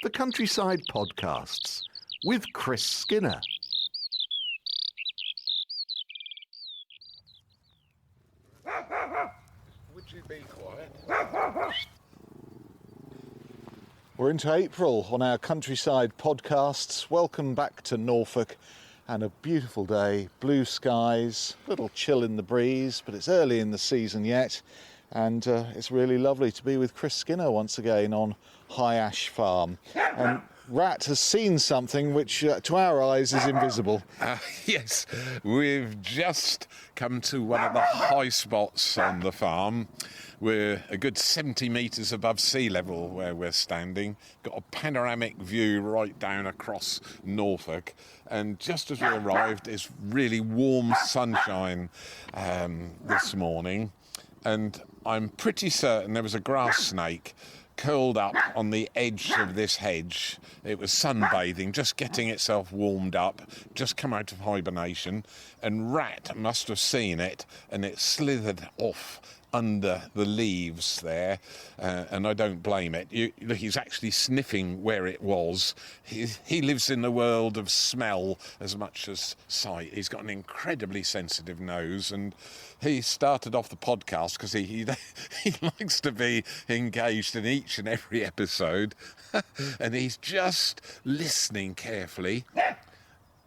the Countryside Podcasts with Chris Skinner. Would you be quiet? We're into April on our Countryside Podcasts. Welcome back to Norfolk, and a beautiful day, blue skies, a little chill in the breeze, but it's early in the season yet, and it's really lovely to be with Chris Skinner once again on High Ash Farm. And Rat has seen something which to our eyes is invisible. Yes, we've just come to one of the high spots on the farm. We're a good 70 metres above sea level where we're standing. Got a panoramic view right down across Norfolk. And just as we arrived, it's really warm sunshine this morning. And I'm pretty certain there was a grass snake curled up on the edge of this hedge. It was sunbathing, just getting itself warmed up, just come out of hibernation, and Rat must have seen it, and it slithered off under the leaves there, and I don't blame it. Look, he's actually sniffing where it was. He lives in the world of smell as much as sight. He's got an incredibly sensitive nose, and he started off the podcast because he likes to be engaged in each and every episode, and he's just listening carefully,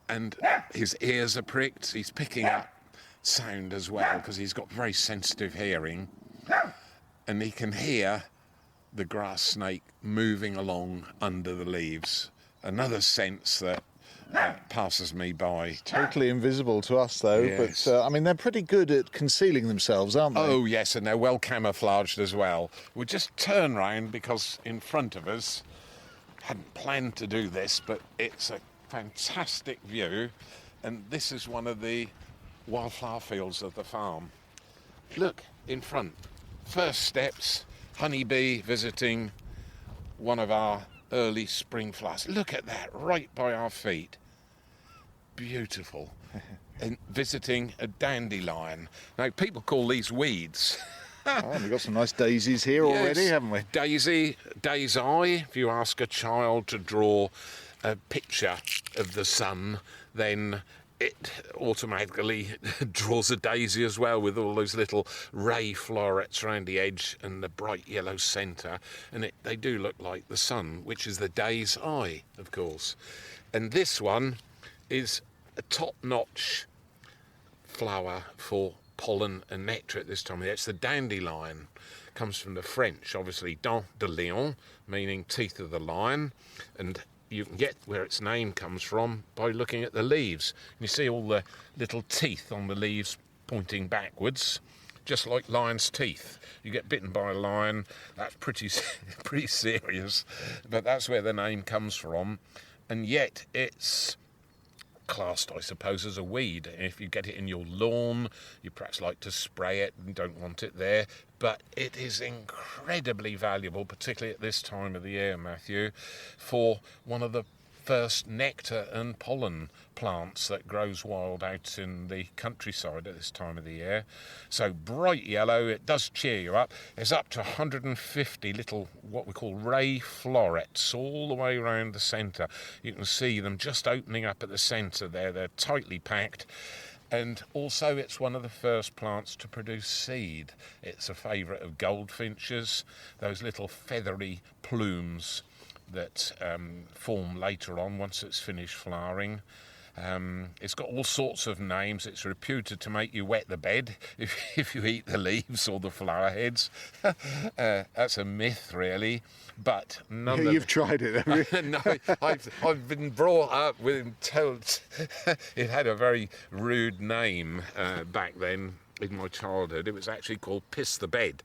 and his ears are pricked. He's picking up sound as well because he's got very sensitive hearing, and he can hear the grass snake moving along under the leaves. Another sense that passes me by. Totally invisible to us though, yes. But I mean they're pretty good at concealing themselves, aren't they? Oh yes, and they're well camouflaged as well. We'll just turn round because in front of us, hadn't planned to do this, but it's a fantastic view, and this is one of the wildflower fields of the farm. Look in front, first steps, honeybee visiting one of our early spring flowers. Look at that right by our feet, beautiful. And visiting a dandelion. Now people call these weeds. Oh, we've got some nice daisies here already, haven't we? Daisy, day's eye. If you ask a child to draw a picture of the sun, then it automatically draws a daisy as well, with all those little ray florets around the edge and the bright yellow centre, and they do look like the sun, which is the day's eye, of course. And this one is a top-notch flower for pollen and nectar at this time of year. It's the dandelion. Comes from the French, obviously, dandelion, meaning teeth of the lion, and you can get where its name comes from by looking at the leaves. You see all the little teeth on the leaves pointing backwards, just like lion's teeth. You get bitten by a lion, that's pretty serious, but that's where the name comes from. And yet it's classed, I suppose, as a weed. If you get it in your lawn, you perhaps like to spray it and don't want it there, but it is incredibly valuable, particularly at this time of the year, Matthew, for one of the first nectar and pollen plants that grows wild out in the countryside at this time of the year. So bright yellow, it does cheer you up. There's up to 150 little what we call ray florets all the way around the centre. You can see them just opening up at the centre there. They're tightly packed. And also it's one of the first plants to produce seed. It's a favourite of goldfinches, those little feathery plumes that form later on once it's finished flowering. It's got all sorts of names. It's reputed to make you wet the bed if you eat the leaves or the flower heads. That's a myth, really. But none of You've tried it, have you? No, I've been brought up with told it had a very rude name back then. In my childhood, it was actually called piss the bed.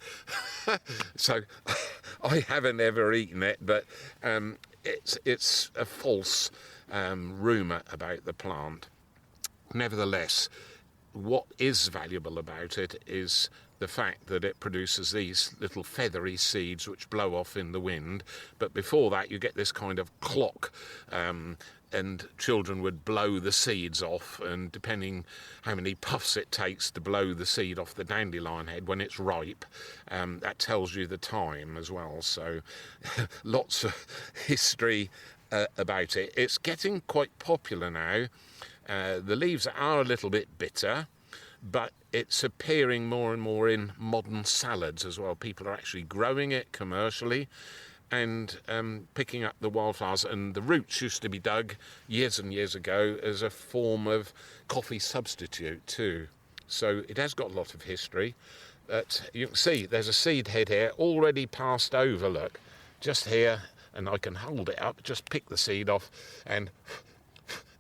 So I haven't ever eaten it, but it's a false rumour about the plant. Nevertheless, what is valuable about it is the fact that it produces these little feathery seeds which blow off in the wind. But before that, you get this kind of clock, and children would blow the seeds off, and depending how many puffs it takes to blow the seed off the dandelion head when it's ripe, that tells you the time as well. So lots of history about it. It's getting quite popular now. The leaves are a little bit bitter, but it's appearing more and more in modern salads as well. People are actually growing it commercially and picking up the wildflowers. And the roots used to be dug years and years ago as a form of coffee substitute too. So it has got a lot of history. But you can see there's a seed head here already passed over, look, just here, and I can hold it up, just pick the seed off, and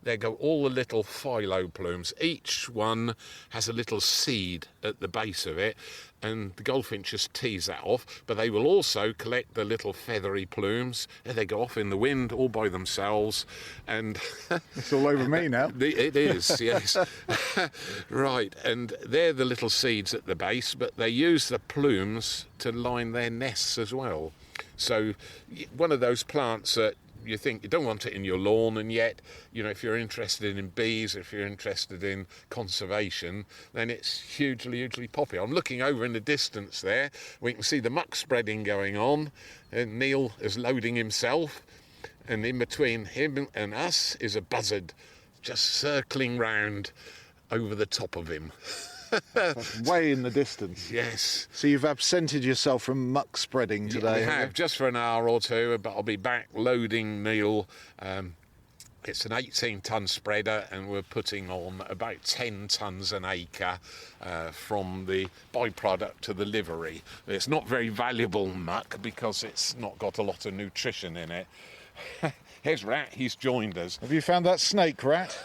there go all the little phyllo plumes. Each one has a little seed at the base of it, and the goldfinches tease that off, but they will also collect the little feathery plumes, and they go off in the wind all by themselves. And it's all over me now. It is, yes. Right, and they're the little seeds at the base, but they use the plumes to line their nests as well. So one of those plants that you think you don't want it in your lawn, and yet, you know, if you're interested in bees, if you're interested in conservation, then it's hugely popular. I'm looking over in the distance there. We can see the muck spreading going on, and Neil is loading himself, and in between him and us is a buzzard just circling round over the top of him. That's way in the distance. Yes. So you've absented yourself from muck spreading today? I have, just for an hour or two, but I'll be back loading Neil. It's an 18-tonne spreader, and we're putting on about 10 tonnes an acre from the byproduct to the livery. It's not very valuable muck because it's not got a lot of nutrition in it. Here's Rat, he's joined us. Have you found that snake, Rat?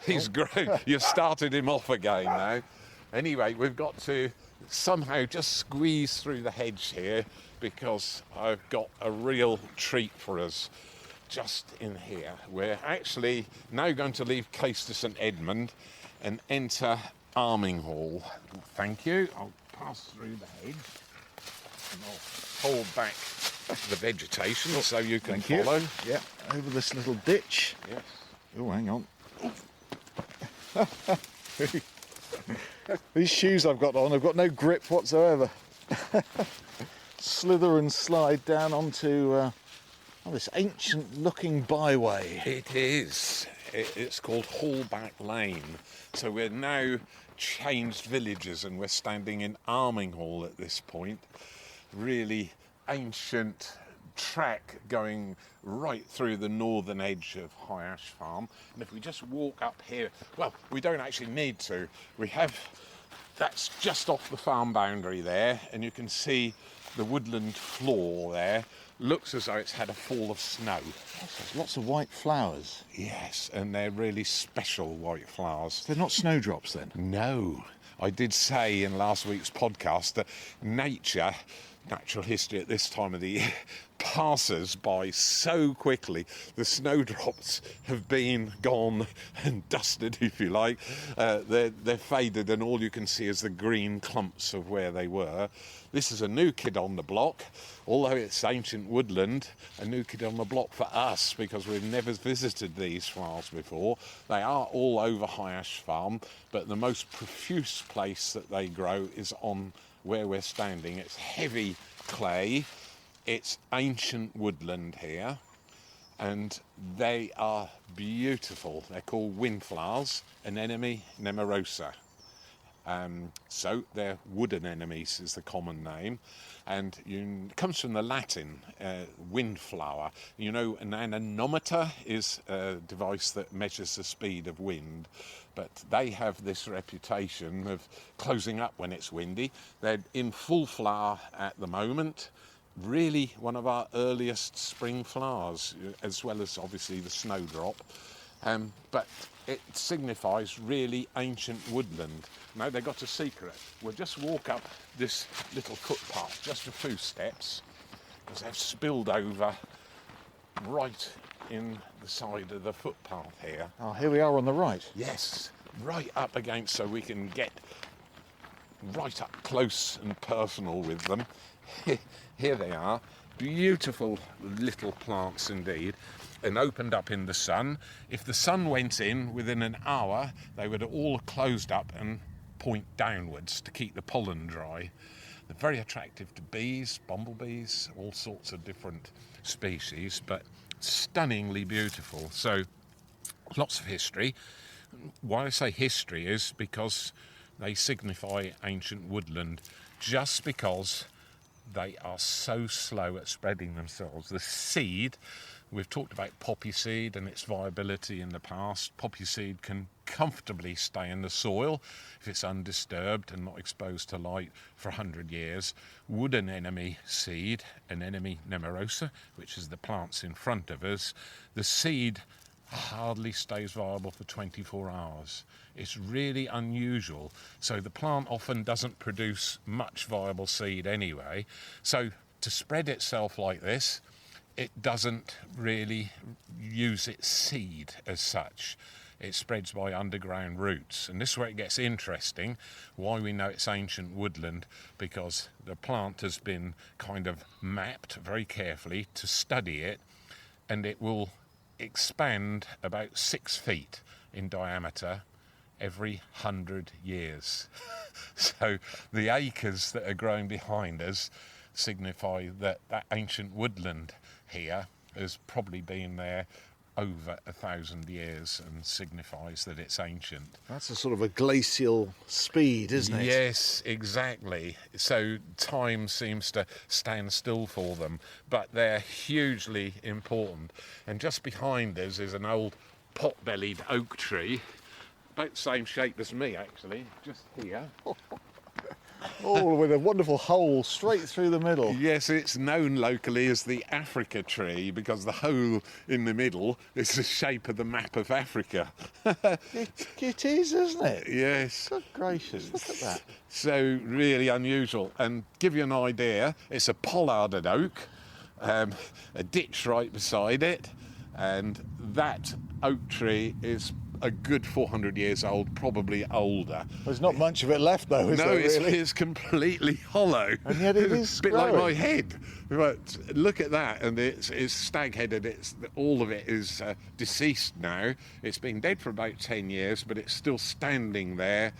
He's grown. You've started him off again now. Anyway, we've got to somehow just squeeze through the hedge here, because I've got a real treat for us just in here. We're actually now going to leave Case to St Edmund and enter Arming Hall. Thank you. I'll pass through the hedge and I'll hold back the vegetation so you can follow. Yeah, over this little ditch. Yes. Oh, hang on. These shoes I've got on, I've got no grip whatsoever. Slither and slide down onto this ancient-looking byway. It is. It's called Hallback Lane. So we're now changed villages, and we're standing in Arming Hall at this point. Really ancient track going right through the northern edge of High Ash Farm. And if we just walk up here, well, we don't actually need to. That's just off the farm boundary there, and you can see the woodland floor there. Looks as though it's had a fall of snow. Yes, there's lots of white flowers. Yes, and they're really special white flowers. They're not snowdrops then? No. I did say in last week's podcast that natural history at this time of the year passes by so quickly. The snowdrops have been gone and dusted, if you like. They're faded, and all you can see is the green clumps of where they were. This is a new kid on the block, although it's ancient woodland, a new kid on the block for us, because we've never visited these flowers before. They are all over High Ash Farm, but the most profuse place that they grow is on where we're standing. It's heavy clay, it's ancient woodland here, and they are beautiful. They're called windflowers, anemone nemorosa. So they're wooden anemones is the common name, and it comes from the Latin windflower. You know, an anemometer is a device that measures the speed of wind, but they have this reputation of closing up when it's windy. They're in full flower at the moment. Really one of our earliest spring flowers, as well as obviously the snowdrop. But it signifies really ancient woodland. Now they've got a secret. We'll just walk up this little footpath, just a few steps, because they've spilled over right in the side of the footpath here. Oh, here we are on the right. Yes, right up against so we can get right up close and personal with them. Here they are, beautiful little plants indeed, and opened up in the sun. If the sun went in within an hour, they would all closed up and point downwards to keep the pollen dry. They're very attractive to bees, bumblebees, all sorts of different species, but stunningly beautiful. So lots of history. Why I say history is because they signify ancient woodland, just because they are so slow at spreading themselves. The seed, we've talked about poppy seed and its viability in the past. Poppy seed can comfortably stay in the soil if it's undisturbed and not exposed to light for 100 years. Wood anemone seed, anemone nemorosa, which is the plants in front of us, the seed hardly stays viable for 24 hours. It's really unusual. So the plant often doesn't produce much viable seed anyway. So to spread itself like this, it doesn't really use its seed as such. It spreads by underground roots. And this is where it gets interesting, why we know it's ancient woodland, because the plant has been kind of mapped very carefully to study it, and it will expand about 6 feet in diameter every 100 years. So the acres that are growing behind us signify that that ancient woodland here has probably been there over 1,000 years and signifies that it's ancient. That's a sort of a glacial speed, isn't it? Yes, exactly. So time seems to stand still for them, but they're hugely important. And just behind us is an old pot-bellied oak tree, about the same shape as me actually, just here. Oh, with a wonderful hole straight through the middle. Yes, it's known locally as the Africa tree because the hole in the middle is the shape of the map of Africa. It is, isn't it? Yes. Good gracious, look at that. So really unusual. And give you an idea, it's a pollarded oak, a ditch right beside it, and that oak tree is a good 400 years old, probably older. There's not much of it left, though, is there, really? It's completely hollow. And yet it is a bit like growing. my head. But look at that, and it's stag-headed. All of it is deceased now. It's been dead for about 10 years, but it's still standing there.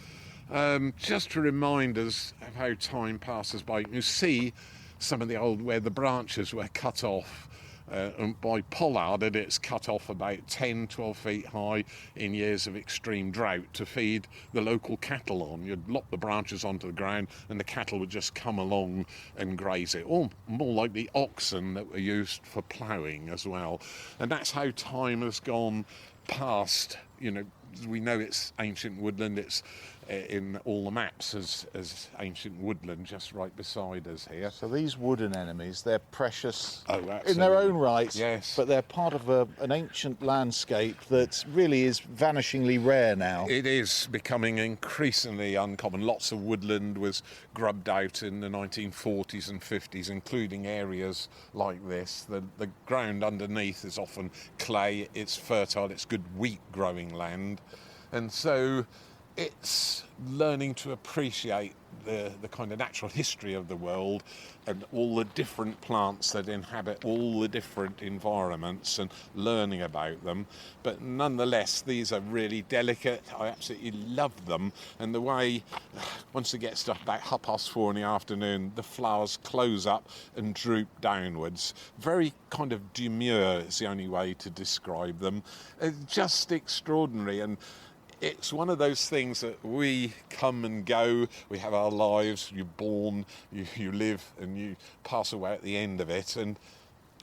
Just to remind us of how time passes by. You see some of the old, where the branches were cut off. And by pollarded, it's cut off about 10, 12 feet high in years of extreme drought to feed the local cattle on. You'd lock the branches onto the ground and the cattle would just come along and graze it. Or more like the oxen that were used for ploughing as well. And that's how time has gone past. You know, we know it's ancient woodland. It's in all the maps as ancient woodland just right beside us here. So these wood anemones, they're precious Oh, in their own absolutely. right, Yes. but they're part of an ancient landscape that really is vanishingly rare now. It is becoming increasingly uncommon. Lots of woodland was grubbed out in the 1940s and 50s, including areas like this. The ground underneath is often clay, it's fertile, it's good wheat growing land. And so it's learning to appreciate the kind of natural history of the world and all the different plants that inhabit all the different environments and learning about them. But nonetheless, these are really delicate. I absolutely love them. And the way, once it gets to about 4:30 in the afternoon, the flowers close up and droop downwards. Very kind of demure is the only way to describe them. Just extraordinary. And it's one of those things that we come and go, we have our lives, you're born, you live and you pass away at the end of it. And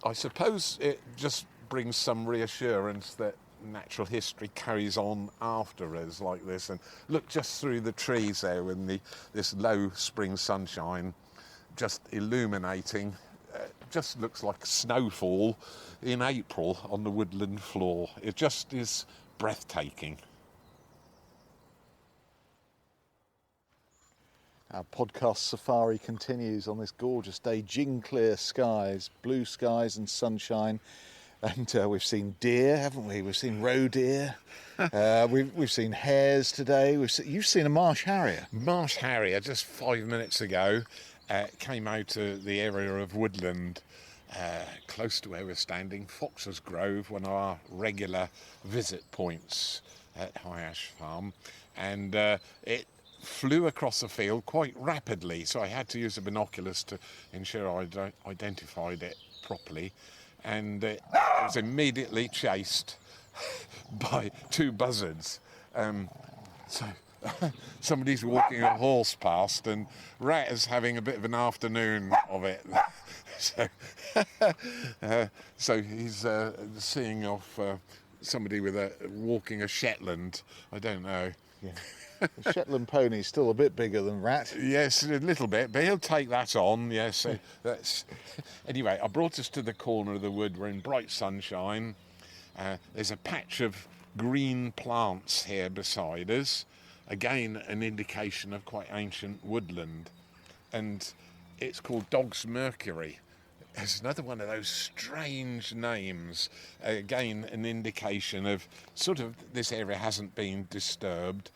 I suppose it just brings some reassurance that natural history carries on after us like this. And look just through the trees there when this low spring sunshine just illuminating, just looks like snowfall in April on the woodland floor. It just is breathtaking. Our podcast safari continues on this gorgeous day. Clear skies, blue skies and sunshine. And we've seen deer, haven't we? We've seen roe deer. We've seen hares today. You've seen a marsh harrier. Marsh harrier, just 5 minutes ago, came out of the area of woodland close to where we're standing, Fox's Grove, one of our regular visit points at High Ash Farm, and it flew across the field quite rapidly, so I had to use the binoculars to ensure I identified it properly, and it was immediately chased by two buzzards. So somebody's walking a horse past, and Rat is having a bit of an afternoon of it. So he's seeing off somebody walking a Shetland. I don't know. Yeah. The Shetland pony's still a bit bigger than Rat. Yes, a little bit, but he'll take that on. Yes, that's. Anyway, I brought us to the corner of the wood. We're in bright sunshine. There's a patch of green plants here beside us. Again, an indication of quite ancient woodland, and it's called Dog's Mercury. It's another one of those strange names. Again, an indication of sort of this area hasn't been disturbed.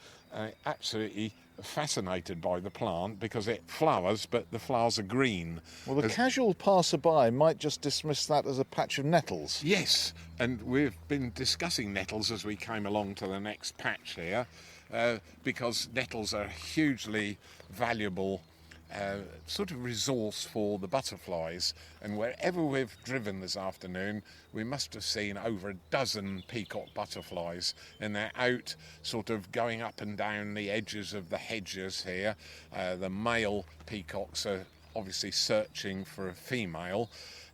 Absolutely fascinated by the plant because it flowers, but the flowers are green. Well, the casual passerby might just dismiss that as a patch of nettles. Yes, and we've been discussing nettles as we came along to the next patch here, because nettles are hugely valuable sort of resource for the butterflies, and wherever we've driven this afternoon we must have seen over a dozen peacock butterflies, and they're out sort of going up and down the edges of the hedges here. The male peacocks are obviously searching for a female.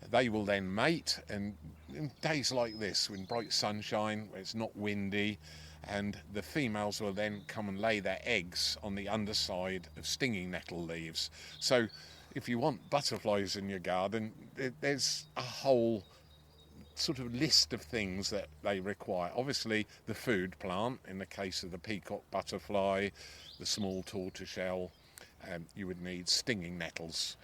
They will then mate, and in days like this, in bright sunshine where it's not windy, and the females will then come and lay their eggs on the underside of stinging nettle leaves. So if you want butterflies in your garden, there's a whole sort of list of things that they require. Obviously the food plant, in the case of the peacock butterfly, the small tortoiseshell, you would need stinging nettles.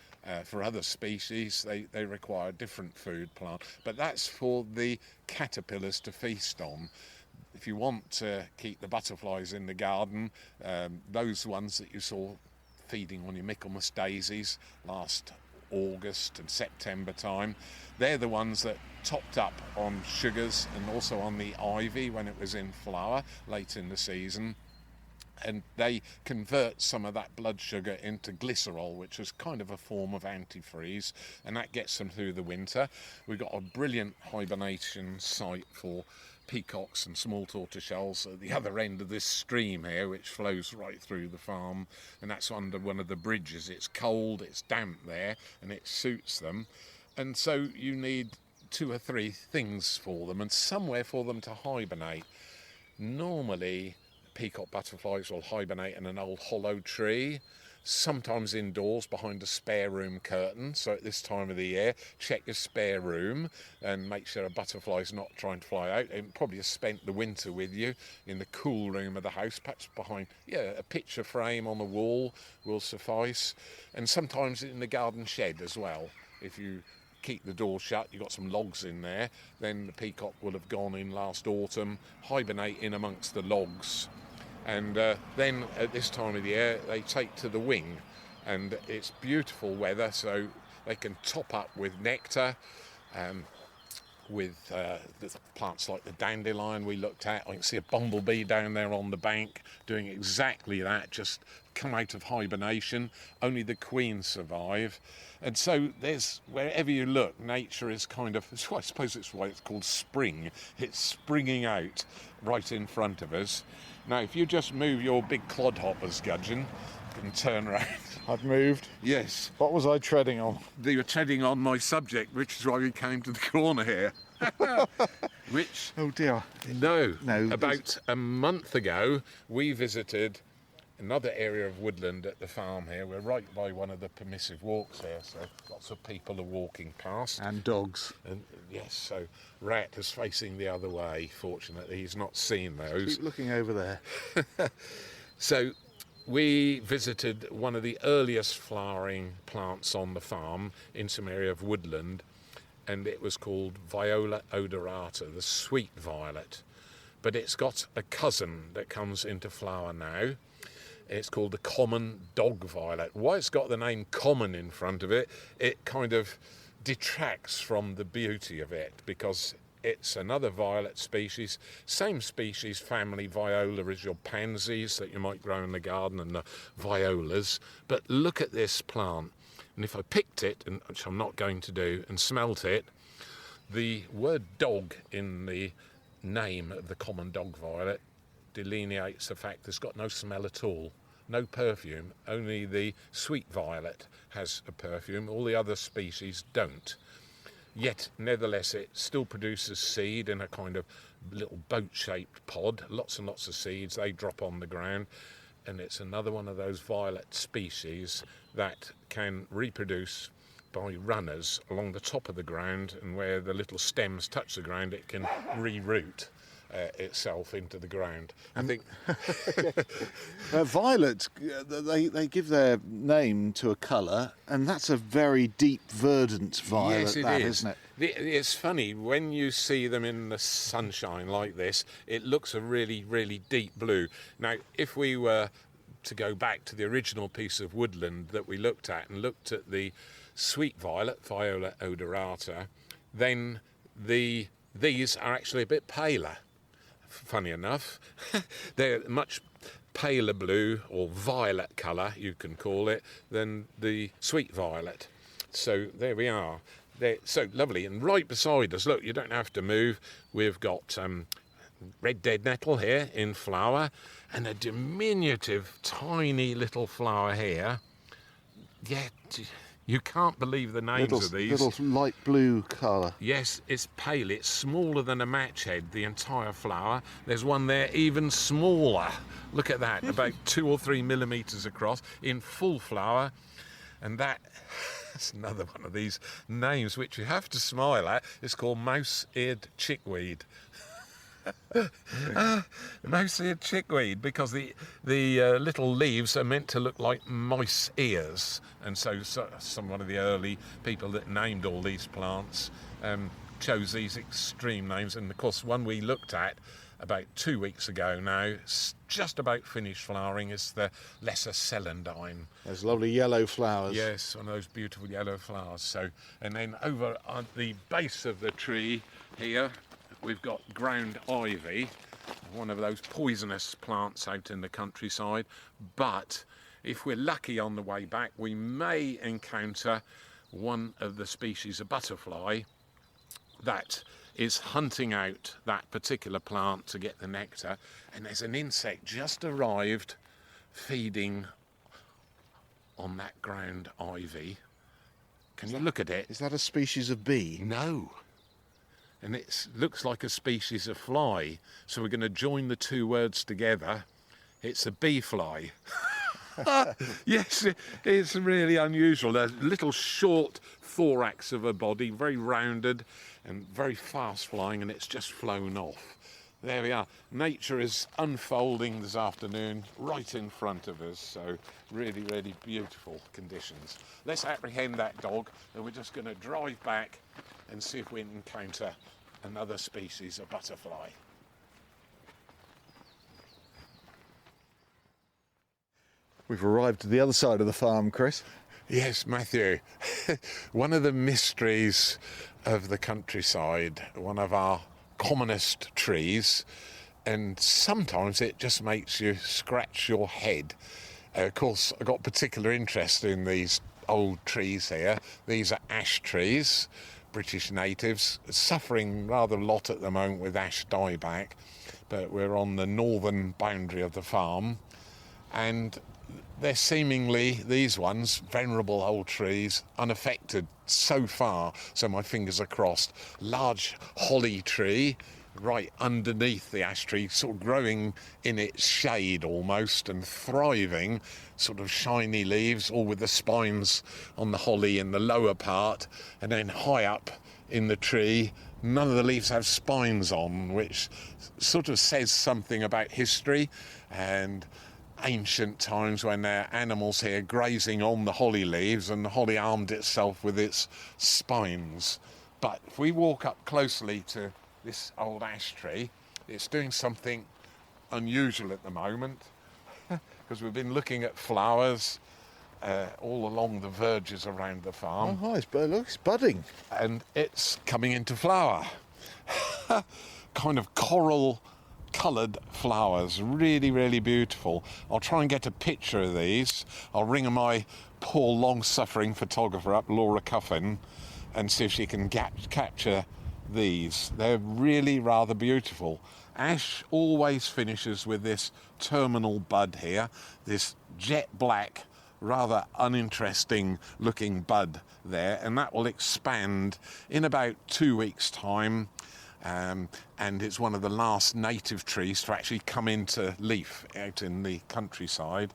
For other species, they require a different food plant, but that's for the caterpillars to feast on. If you want to keep the butterflies in the garden, those ones that you saw feeding on your Michaelmas daisies last August and September time, they're the ones that topped up on sugars and also on the ivy when it was in flower late in the season. And they convert some of that blood sugar into glycerol, which is kind of a form of antifreeze, and that gets them through the winter. We've got a brilliant hibernation site for peacocks and small tortoiseshells at the other end of this stream here, which flows right through the farm, and that's under one of the bridges. It's cold, it's damp there, and it suits them, and so you need 2 or 3 things for them and somewhere for them to hibernate. Normally peacock butterflies will hibernate in an old hollow tree, sometimes indoors behind a spare room curtain. So at this time of the year, check your spare room and make sure a butterfly's not trying to fly out. It probably has spent the winter with you in the cool room of the house, perhaps behind a picture frame on the wall will suffice, and sometimes in the garden shed as well. If you keep the door shut, you've got some logs in there, then the peacock will have gone in last autumn, hibernate in amongst the logs, and then at this time of the year they take to the wing, and it's beautiful weather, so they can top up with nectar, with the plants like the dandelion we looked at. I can see a bumblebee down there on the bank doing exactly that, just come out of hibernation. Only the queens survive. And so there's, wherever you look, nature is kind of, I suppose it's why it's called spring. It's springing out right in front of us. Now, if you just move your big clodhoppers, Gudgeon, and turn around. I've moved. Yes. What was I treading on? You were treading on my subject, which is why we came to the corner here. Which, Oh dear. no, No, about a month ago, we visited another area of woodland at the farm here. We're right by one of the permissive walks here, so lots of people are walking past. And dogs. And yes, so Rat is facing the other way, fortunately. He's not seen those. Keep looking over there. So we visited one of the earliest flowering plants on the farm in some area of woodland, and it was called Viola odorata, the sweet violet. But it's got a cousin that comes into flower now. It's called the common dog violet. Why it's got the name common in front of it, it kind of detracts from the beauty of it, because it's another violet species, same species family viola as your pansies that you might grow in the garden and the violas. But look at this plant. And if I picked it, and which I'm not going to do, and smelt it, the word dog in the name of the common dog violet delineates the fact it's got no smell at all, no perfume. Only the sweet violet has a perfume, all the other species don't. Yet, nevertheless, it still produces seed in a kind of little boat-shaped pod, lots and lots of seeds, they drop on the ground, and it's another one of those violet species that can reproduce by runners along the top of the ground, and where the little stems touch the ground, it can reroot itself into the ground. I think violet, they give their name to a colour, and that's a very deep verdant violet. Yes, it is. Isn't it? It's funny, when you see them in the sunshine like this, it looks a really, really deep blue. Now, if we were to go back to the original piece of woodland that we looked at, and looked at the sweet violet, Viola odorata, then these are actually a bit paler. Funny enough, they're much paler blue, or violet colour you can call it, than the sweet violet. So there we are. They're so lovely. And right beside us, look, you don't have to move, we've got red dead nettle here in flower, and a diminutive tiny little flower here. Yeah, you can't believe the names of these. Little light blue colour. Yes, it's pale. It's smaller than a match head, the entire flower. There's one there even smaller. Look at that, about 2 or 3 millimetres across, in full flower. And that's another one of these names which you have to smile at. It's called mouse-eared chickweed. Mouse-eared chickweed, because the little leaves are meant to look like mice ears, and so some one of the early people that named all these plants chose these extreme names. And of course, one we looked at about 2 weeks ago now, just about finished flowering, is the lesser celandine. Those lovely yellow flowers. Yes, one of those beautiful yellow flowers. So, and then over at the base of the tree here, we've got ground ivy, one of those poisonous plants out in the countryside. But if we're lucky on the way back, we may encounter one of the species of butterfly that is hunting out that particular plant to get the nectar. And there's an insect just arrived feeding on that ground ivy. Can you look at it? Is that a species of bee? No. And it looks like a species of fly. So we're going to join the two words together. It's a bee fly. Yes, it's really unusual. A little short thorax of a body, very rounded and very fast flying, and it's just flown off. There we are. Nature is unfolding this afternoon right in front of us. So really, really beautiful conditions. Let's apprehend that dog, and we're just going to drive back and see if we can encounter another species of butterfly. We've arrived at the other side of the farm, Chris. Yes, Matthew. One of the mysteries of the countryside, one of our commonest trees, and sometimes it just makes you scratch your head. Of course, I got particular interest in these old trees here. These are ash trees, British natives, suffering rather a lot at the moment with ash dieback, but we're on the northern boundary of the farm, and they're seemingly, these ones, venerable old trees, unaffected so far, so my fingers are crossed. Large holly tree right underneath the ash tree, sort of growing in its shade almost and thriving, sort of shiny leaves, all with the spines on the holly in the lower part, and then high up in the tree, none of the leaves have spines on, which sort of says something about history and ancient times when there are animals here grazing on the holly leaves, and the holly armed itself with its spines. But if we walk up closely to this old ash tree, it's doing something unusual at the moment, because we've been looking at flowers all along the verges around the farm. Oh, it's budding. And it's coming into flower. Kind of coral coloured flowers, really, really beautiful. I'll try and get a picture of these. I'll ring my poor long-suffering photographer up, Laura Cuffin, and see if she can capture these. They're really rather beautiful. Ash always finishes with this terminal bud here, this jet black, rather uninteresting looking bud there, and that will expand in about 2 weeks' time. And it's one of the last native trees to actually come into leaf out in the countryside.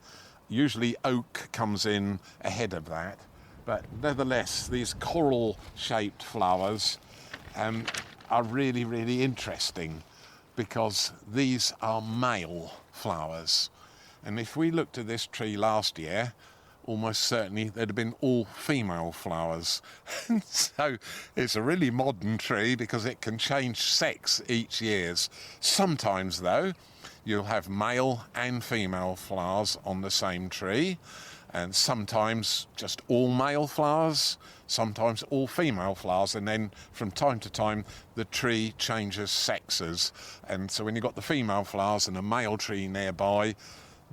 Usually oak comes in ahead of that, but nevertheless, these coral-shaped flowers are really, really interesting, because these are male flowers. And if we looked at this tree last year, almost certainly there'd have been all female flowers. So it's a really modern tree because it can change sex each year. Sometimes, though, you'll have male and female flowers on the same tree, and sometimes just all male flowers, sometimes all female flowers, and then from time to time the tree changes sexes. And so when you've got the female flowers and a male tree nearby,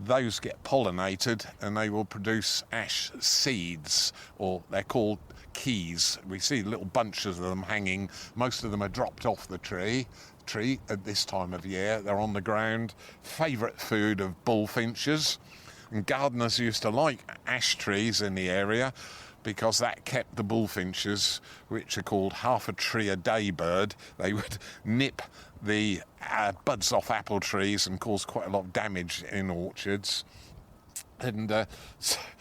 those get pollinated and they will produce ash seeds, or they're called keys. We see little bunches of them hanging. Most of them are dropped off the tree at this time of year. They're on the ground. Favourite food of bullfinches. And gardeners used to like ash trees in the area because that kept the bullfinches, which are called half a tree a day bird. They would nip the buds off apple trees and cause quite a lot of damage in orchards. And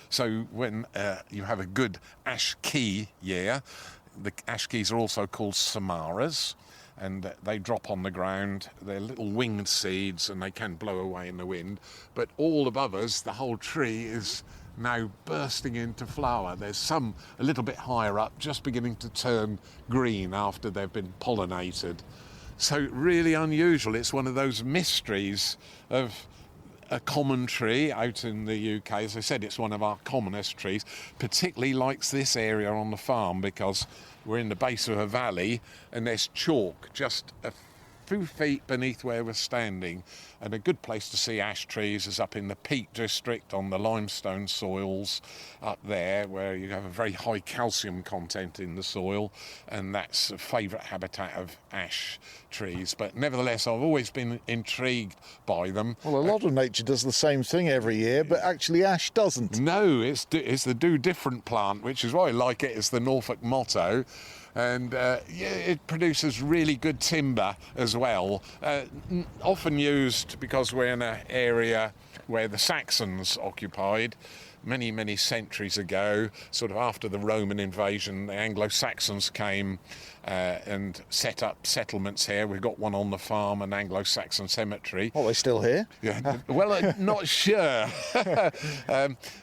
so when you have a good ash key year, the ash keys are also called samaras, and they drop on the ground. They're little winged seeds and they can blow away in the wind. But all above us, the whole tree is now bursting into flower. There's some a little bit higher up, just beginning to turn green after they've been pollinated. So really unusual. It's one of those mysteries of a common tree out in the UK. As I said, it's one of our commonest trees. Particularly likes this area on the farm because we're in the base of a valley and there's chalk just a few feet beneath where we're standing. And a good place to see ash trees is up in the Peak District on the limestone soils up there, where you have a very high calcium content in the soil, and that's a favourite habitat of ash trees. But nevertheless, I've always been intrigued by them. Well, a lot of nature does the same thing every year, but actually ash doesn't. No, it's the do different plant, which is why I like it. It's the Norfolk motto. And it produces really good timber as well, often used because we're in an area where the Saxons occupied many, many centuries ago. Sort of after the Roman invasion, the Anglo-Saxons came and set up settlements here. We've got one on the farm, an Anglo-Saxon cemetery. Oh, they're still here? Yeah. Well, not sure.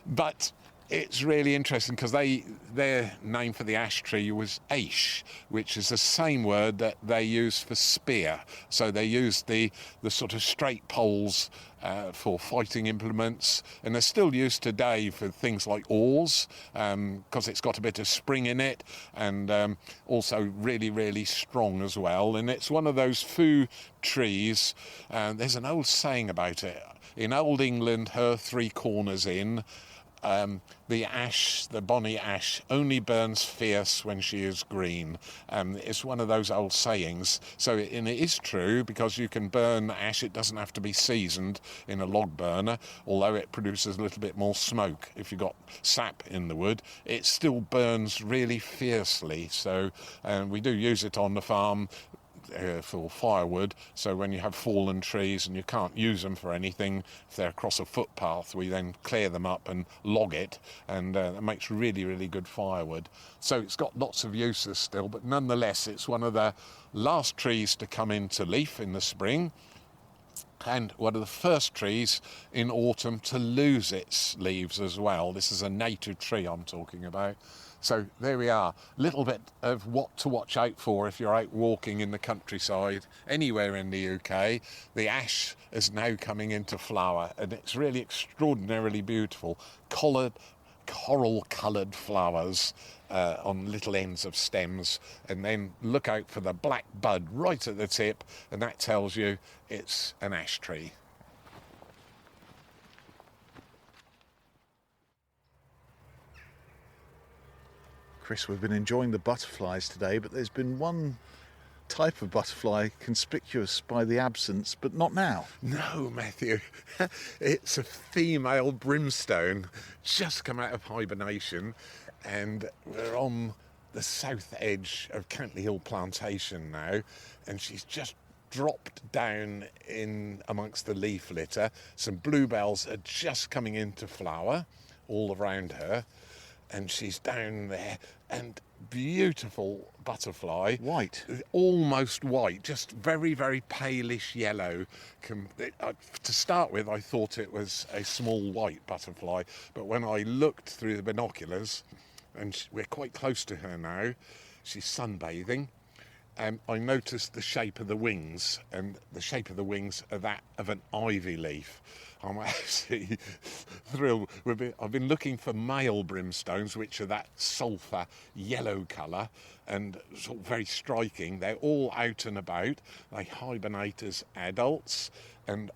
But it's really interesting because their name for the ash tree was aish, which is the same word that they use for spear. So they used the sort of straight poles for fighting implements, and they're still used today for things like oars, because it's got a bit of spring in it, and also really, really strong as well. And it's one of those foo trees. There's an old saying about it. In old England, her 3 corners in, the ash, the bonny ash, only burns fierce when she is green. It's one of those old sayings. So and it is true, because you can burn ash. It doesn't have to be seasoned in a log burner, although it produces a little bit more smoke. If you've got sap in the wood, it still burns really fiercely. So we do use it on the farm for firewood. So when you have fallen trees and you can't use them for anything, if they're across a footpath, we then clear them up and log it, and it makes really, really good firewood. So it's got lots of uses still, but nonetheless it's one of the last trees to come into leaf in the spring. and one of the first trees in autumn to lose its leaves as well. This is a native tree I'm talking about. So there we are, a little bit of what to watch out for if you're out walking in the countryside anywhere in the UK. The ash is now coming into flower, and it's really extraordinarily beautiful. Coral coloured flowers on little ends of stems, and then look out for the black bud right at the tip, and that tells you it's an ash tree. Chris, we've been enjoying the butterflies today, but there's been one type of butterfly conspicuous by the absence, but not now. No, Matthew, it's a female brimstone, just come out of hibernation, and we're on the south edge of Cantley Hill Plantation now, and she's just dropped down in amongst the leaf litter. Some bluebells are just coming into flower all around her, and she's down there, and beautiful butterfly. White. Almost white, just very, very palish yellow. To start with, I thought it was a small white butterfly, but when I looked through the binoculars, and we're quite close to her now, she's sunbathing, I noticed the shape of the wings, and the shape of the wings are that of an ivy leaf. I'm actually thrilled. I've been looking for male brimstones, which are that sulphur yellow colour and sort of very striking. They're all out and about. They hibernate as adults, and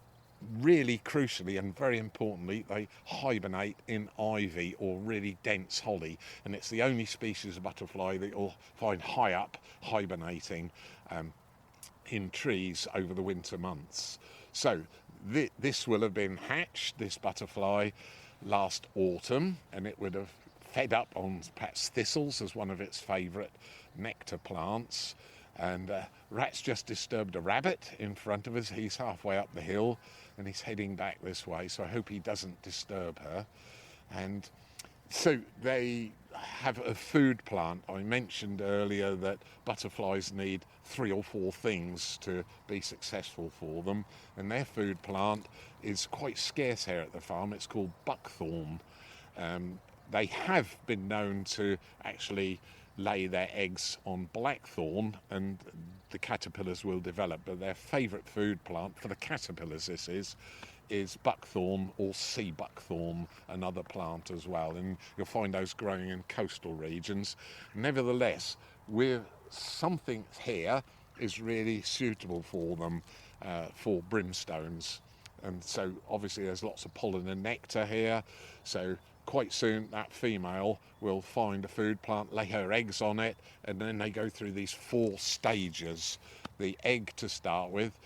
really crucially and very importantly, they hibernate in ivy or really dense holly, and it's the only species of butterfly that you'll find high up hibernating in trees over the winter months. So this will have been hatched, this butterfly, last autumn, and it would have fed up on perhaps thistles as one of its favourite nectar plants. And rat's just disturbed a rabbit in front of us. He's halfway up the hill and he's heading back this way, so I hope he doesn't disturb her. And so they have a food plant. I mentioned earlier that butterflies need 3 or 4 things to be successful for them, and their food plant is quite scarce here at the farm. It's called buckthorn. They have been known to actually lay their eggs on blackthorn, and the caterpillars will develop, but their favourite food plant for the caterpillars is buckthorn or sea buckthorn, another plant as well, and you'll find those growing in coastal regions. Nevertheless, something here is really suitable for them, for brimstones, and so obviously there's lots of pollen and nectar here, so quite soon that female will find a food plant, lay her eggs on it, and then they go through these 4 stages. The egg to start with,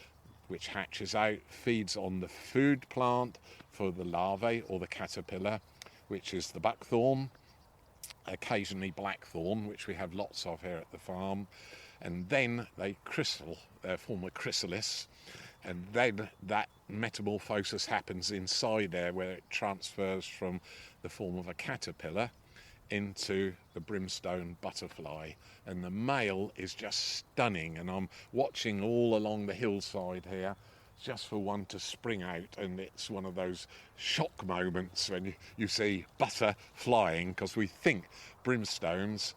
which hatches out, feeds on the food plant for the larvae or the caterpillar, which is the buckthorn, occasionally blackthorn, which we have lots of here at the farm, and then they form a chrysalis, and then that metamorphosis happens inside there, where it transfers from the form of a caterpillar into the brimstone butterfly, and the male is just stunning, and I'm watching all along the hillside here just for one to spring out, and it's one of those shock moments when you see butter flying, because we think brimstones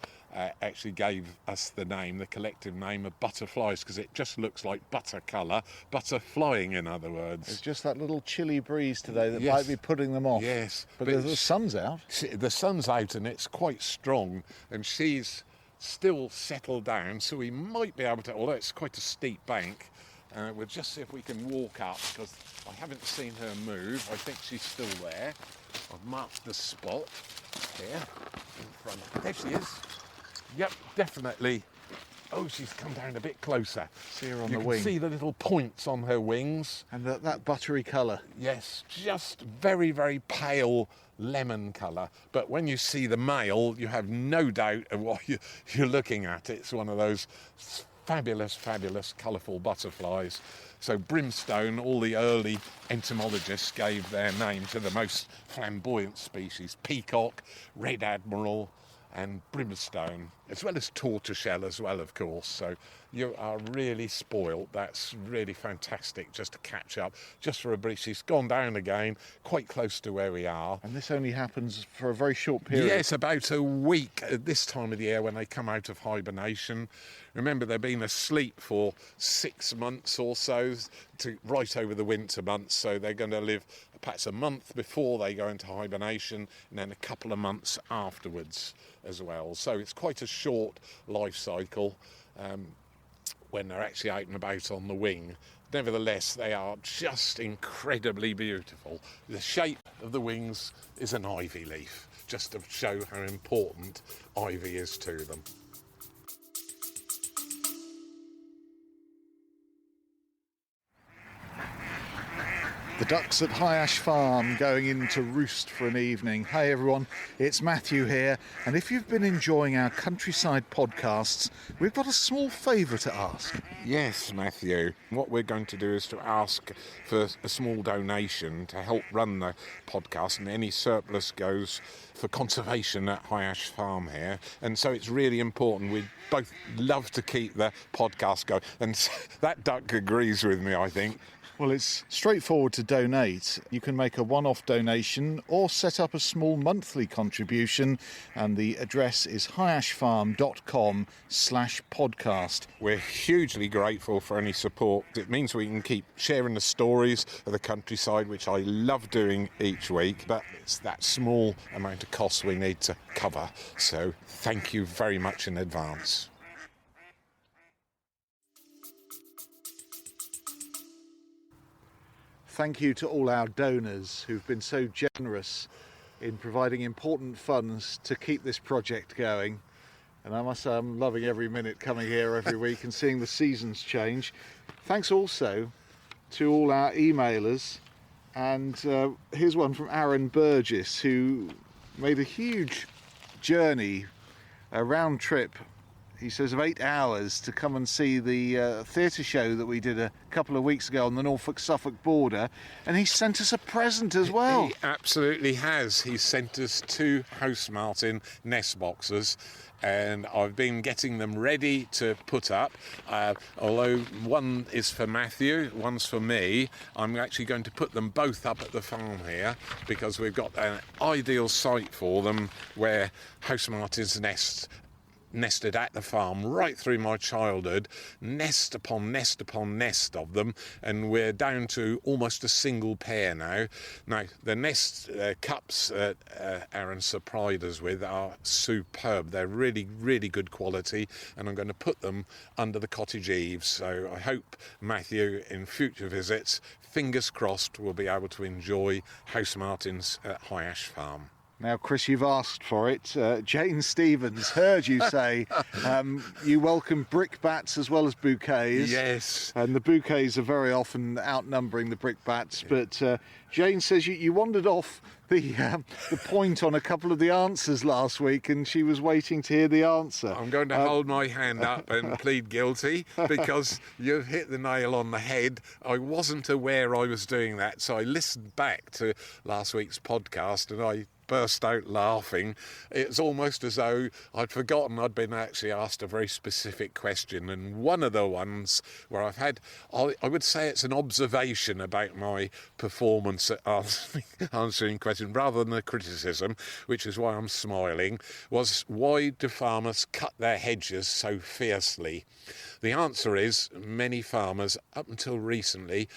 actually gave us the collective name of butterflies, because it just looks like butter colour, butter flying in other words. It's just that little chilly breeze today that Yes. might be putting them off. Yes, but the sun's out. The sun's out and it's quite strong, and she's still settled down, so we might be able to, although it's quite a steep bank, we'll just see if we can walk up, because I haven't seen her move. I think she's still there. I've marked the spot here in front. There she is. Yep, definitely. Oh, she's come down a bit closer. See her on You the can wing. see the little points on her wings. And that buttery colour. Yes, just very, very pale lemon colour. But when you see the male, you have no doubt of what you're looking at. It's one of those fabulous, fabulous, colourful butterflies. So brimstone, all the early entomologists gave their name to the most flamboyant species: peacock, red admiral, and brimstone, as well as tortoiseshell as well, of course. So you are really spoilt. That's really fantastic just to catch up, just for a brief. She's gone down again, quite close to where we are. And this only happens for a very short period. Yes, about a week at this time of the year when they come out of hibernation. Remember, they've been asleep for 6 months or so, right over the winter months, so they're going to live perhaps a month before they go into hibernation and then a couple of months afterwards as well. So it's quite a short life cycle when they're actually out and about on the wing. Nevertheless, they are just incredibly beautiful. The shape of the wings is an ivy leaf, just to show how important ivy is to them. The ducks at High Ash Farm going in to roost for an evening. Hey everyone, it's Matthew here, and if you've been enjoying our countryside podcasts, we've got a small favour to ask. Yes, Matthew. What we're going to do is to ask for a small donation to help run the podcast, and any surplus goes for conservation at High Ash Farm here. And so it's really important. We'd both love to keep the podcast going, and that duck agrees with me, I think. Well, it's straightforward to donate. You can make a one-off donation or set up a small monthly contribution, and the address is highashfarm.com/podcast. We're hugely grateful for any support. It means we can keep sharing the stories of the countryside, which I love doing each week, but it's that small amount of costs we need to cover. So thank you very much in advance. Thank you to all our donors who've been so generous in providing important funds to keep this project going. And I must say I'm loving every minute coming here every week and seeing the seasons change. Thanks also to all our emailers. And here's one from Aaron Burgess, who made a huge journey, a round trip, he says, of 8 hours to come and see the theatre show that we did a couple of weeks ago on the Norfolk-Suffolk border, and he sent us a present as well. He absolutely has. He sent us 2 house martin nest boxes, and I've been getting them ready to put up. Although one is for Matthew, one's for me, I'm actually going to put them both up at the farm here because we've got an ideal site for them where house martins nested at the farm right through my childhood, nest upon nest upon nest of them, and we're down to almost a single pair now. Now, the nest cups that Aaron supplied us with are superb. They're really, really good quality, and I'm going to put them under the cottage eaves. So I hope Matthew, in future visits, fingers crossed, will be able to enjoy house martins at High Ash Farm. Now, Chris, you've asked for it. Jane Stevens heard you say you welcome brickbats as well as bouquets. Yes. And the bouquets are very often outnumbering the brickbats. But Jane says you wandered off the point on a couple of the answers last week, and she was waiting to hear the answer. I'm going to hold my hand up and plead guilty because you've hit the nail on the head. I wasn't aware I was doing that, so I listened back to last week's podcast and I burst out laughing. It's almost as though I'd forgotten I'd been actually asked a very specific question, and one of the ones where I've had, I would say it's an observation about my performance at answering questions rather than a criticism, which is why I'm smiling, was why do farmers cut their hedges so fiercely? The answer is many farmers, up until recently,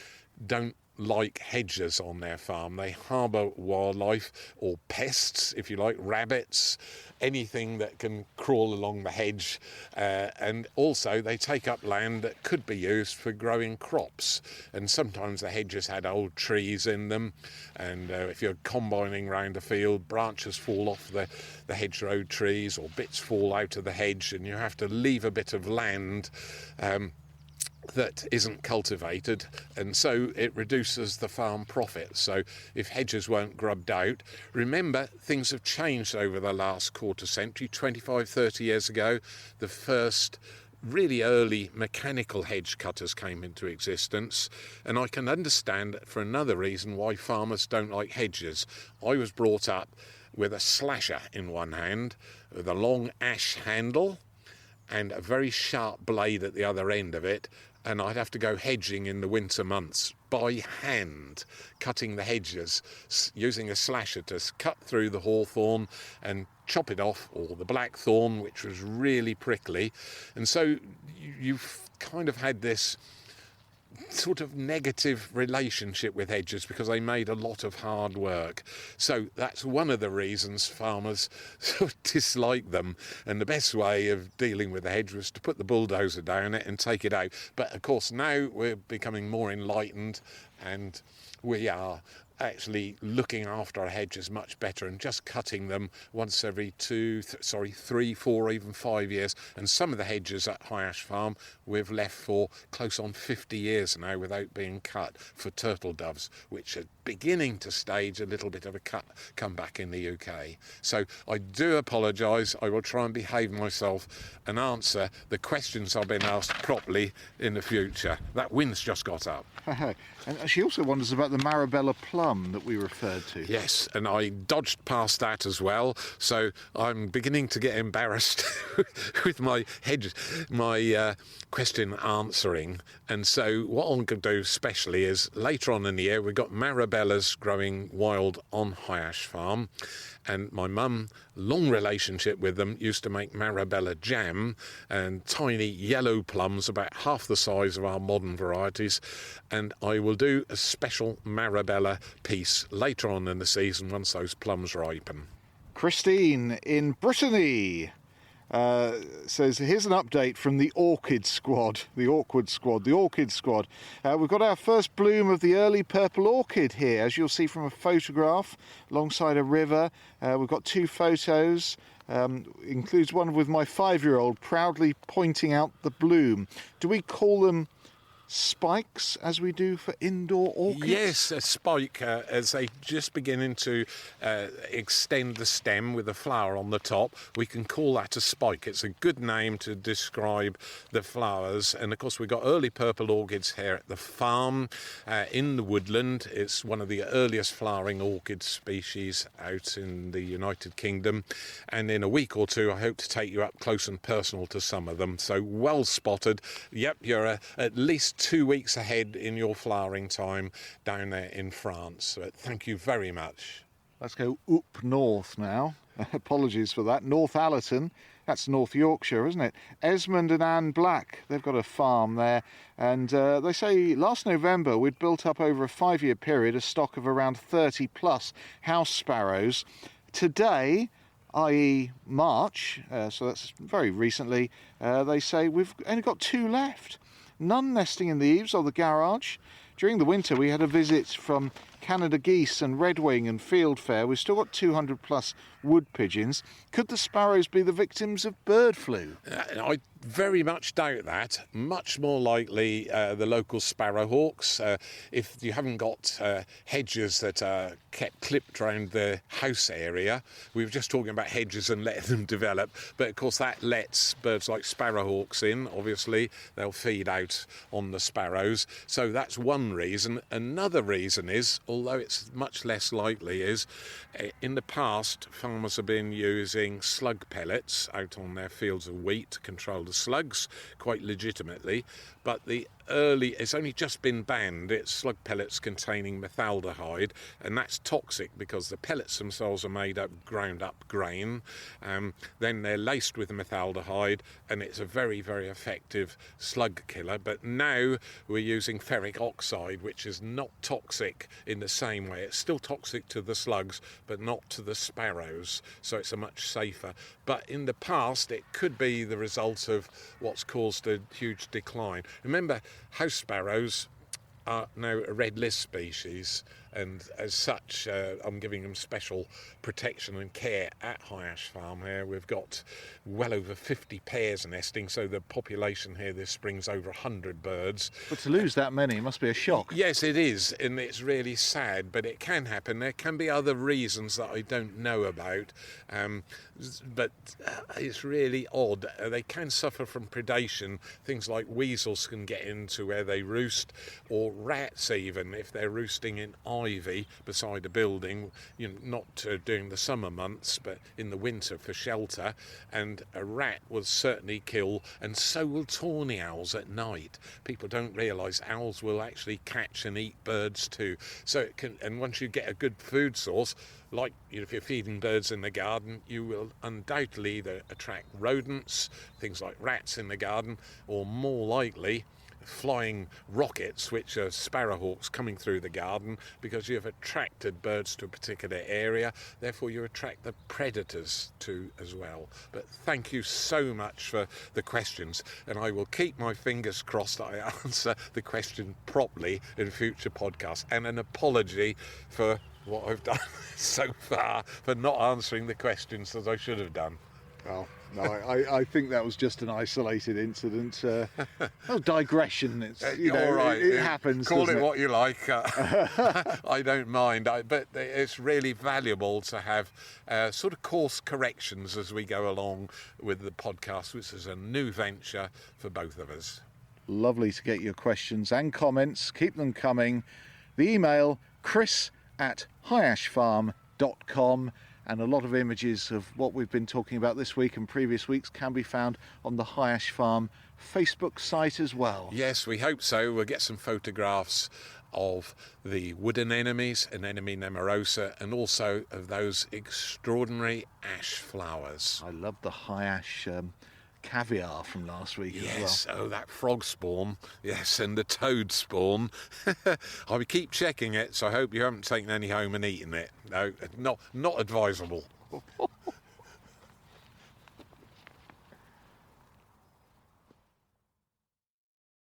don't like hedges on their farm. They harbour wildlife or pests, if you like, rabbits, anything that can crawl along the hedge, and also they take up land that could be used for growing crops, and sometimes the hedges had old trees in them, and if you're combining round a field, branches fall off the hedgerow trees or bits fall out of the hedge, and you have to leave a bit of land that isn't cultivated, and so it reduces the farm profit. So if hedges weren't grubbed out, remember things have changed over the last quarter century. 25-30 years ago, the first really early mechanical hedge cutters came into existence, and I can understand for another reason why farmers don't like hedges. I was brought up with a slasher in one hand, with a long ash handle and a very sharp blade at the other end of it, and I'd have to go hedging in the winter months by hand, cutting the hedges, using a slasher to cut through the hawthorn and chop it off, or the blackthorn, which was really prickly. And so you've kind of had this sort of negative relationship with hedges because they made a lot of hard work. So that's one of the reasons farmers sort of dislike them, and the best way of dealing with the hedge was to put the bulldozer down it and take it out. But of course now we're becoming more enlightened, and we are actually looking after our hedges much better and just cutting them once every 3, 4, even 5 years. And some of the hedges at High Ash Farm we've left for close on 50 years now without being cut, for turtle doves, which are beginning to stage a little bit of a comeback in the UK. So I do apologise. I will try and behave myself and answer the questions I've been asked properly in the future. That wind's just got up. And she also wonders about the Marabella plum that we referred to. Yes, and I dodged past that as well, so I'm beginning to get embarrassed with my question answering. And so what I'm going to do specially is later on in the year we've got Marabellas growing wild on High Ash Farm, and my mum, long relationship with them, used to make Marabella jam, and tiny yellow plums about half the size of our modern varieties. And I will do a special Marabella piece later on in the season once those plums ripen. Christine in Brittany says, here's an update from the Orchid Squad. We've got our first bloom of the early purple orchid here, as you'll see from a photograph alongside a river. We've got 2 photos. Includes one with my 5-year-old proudly pointing out the bloom. Do we call them spikes as we do for indoor orchids? Yes, a spike as they just beginning to extend the stem with a flower on the top. We can call that a spike. It's a good name to describe the flowers. And of course we've got early purple orchids here at the farm in the woodland. It's one of the earliest flowering orchid species out in the United Kingdom, and in a week or two I hope to take you up close and personal to some of them. So well spotted. Yep, you're at least 2 weeks ahead in your flowering time down there in France. But thank you very much. Let's go up north now. Apologies for that. North Allerton, that's North Yorkshire, isn't it? Esmond and Anne Black, they've got a farm there, and they say last November we'd built up over a 5-year period a stock of around 30 plus house sparrows. Today, i.e. March, so that's very recently, they say we've only got 2 left. None nesting in the eaves or the garage. During the winter we had a visit from Canada geese and redwing and fieldfare. We've still got 200 plus wood pigeons. Could the sparrows be the victims of bird flu? I very much doubt that. Much more likely the local sparrowhawks. If you haven't got hedges that are kept clipped around the house area, we were just talking about hedges and letting them develop, but of course that lets birds like sparrowhawks in. Obviously they'll feed out on the sparrows, so that's one reason. Another reason is, although it's much less likely, is in the past farmers have been using slug pellets out on their fields of wheat to control the slugs quite legitimately, but it's only just been banned. It's slug pellets containing methaldehyde, and that's toxic because the pellets themselves are made up ground up grain, then they're laced with methaldehyde, and it's a very, very effective slug killer. But now we're using ferric oxide, which is not toxic in the same way. It's still toxic to the slugs but not to the sparrows, so it's a much safer. But in the past it could be the result of what's caused a huge decline. Remember, house sparrows are now a red list species, and as such I'm giving them special protection and care at High Ash Farm here. We've got well over 50 pairs nesting, so the population here this spring's over 100 birds. But to lose that many must be a shock. Yes, it is, and it's really sad, but it can happen. There can be other reasons that I don't know about, but it's really odd. They can suffer from predation. Things like weasels can get into where they roost, or rats even, if they're roosting in ivy beside a building, not during the summer months, but in the winter for shelter, and a rat will certainly kill, and so will tawny owls at night. People don't realise owls will actually catch and eat birds too. So it can, and once you get a good food source, like if you're feeding birds in the garden, you will undoubtedly either attract rodents, things like rats in the garden, or more likely flying rockets, which are sparrowhawks coming through the garden, because you've attracted birds to a particular area. Therefore you attract the predators too as well. But thank you so much for the questions, and I will keep my fingers crossed that I answer the question properly in future podcasts. And an apology for what I've done so far for not answering the questions that I should have done. Well, no, I think that was just an isolated incident. Digression. It's, All right. it happens. Call it what you like. I don't mind. But it's really valuable to have sort of course corrections as we go along with the podcast, which is a new venture for both of us. Lovely to get your questions and comments. Keep them coming. The email, chris@highashfarm.com. And a lot of images of what we've been talking about this week and previous weeks can be found on the High Ash Farm Facebook site as well. Yes, we hope so. We'll get some photographs of the wooden anemones, Anemone nemorosa, and also of those extraordinary ash flowers. I love the high ash caviar from last week as well. Yes, oh, that frog spawn. Yes, and the toad spawn. I will keep checking it, so I hope you haven't taken any home and eaten it. No, not advisable.